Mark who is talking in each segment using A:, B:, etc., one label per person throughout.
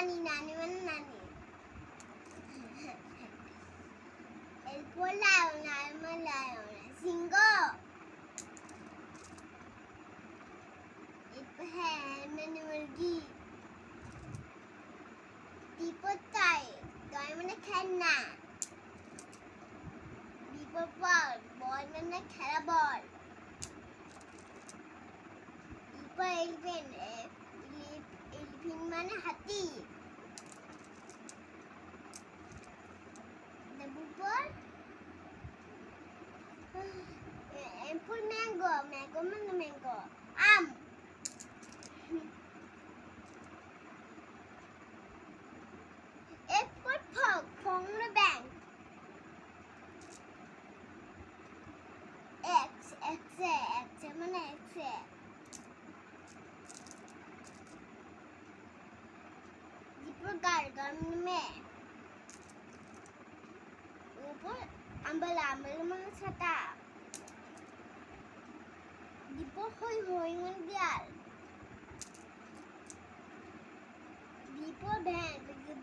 A: নানি নানি মানে নানি এরপর লায়ন লায়ন লায়ন সিংহ এরপর হ্যাঁ মানে মুরগি বিপত্তায় দয় মানে খেলনা বিপদ বল বল মানে খেলা বল এরপর এলিফেন্ট এলিফেন্ট মানে হাতি এরপর ম্যাঙ্গো ম্যাঙ্গো মানে ম্যাঙ্গো আম এরপর ফগ ফগ মানে ব্যাং এক্স এক্স এক্স মানে এক্স এরপর গার গার মানে মেয়ে এরপর আমবেলা আমবেলা মানে ছাতা এরপর হই হই মানে বিড়াল এরপর ভ্যান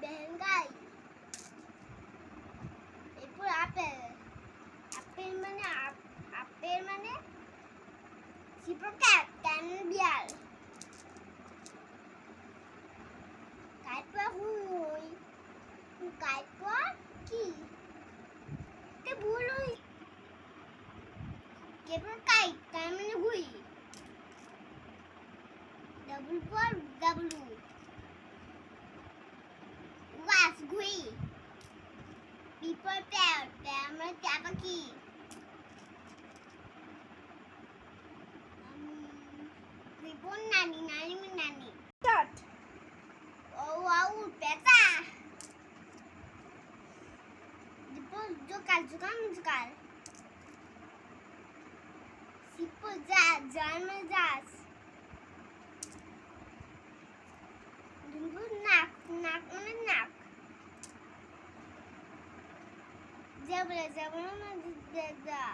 A: ভ্যান গাই এরপর আপেল আপেল মানে আপেল মানে এরপর ক্যাট ক্যাট মানে বিড়াল তারপর হুই হুই তারপর কি ভুল হই এরপর কাইট কাইট মানে ঘুড়ি ডাবল পর ডাবলু ওয়াস ঘুড়ি পিপল প্যার প্যার মানে টিয়া পাখি এরপর নানি নানি মানে নানি ও আউট পেঁচা এরপর জোকার জোকার জোকার সিপো যা জার মানে জাস নাক নাক মানে নাক জেব্রা জেব্রা মানে জেব্রা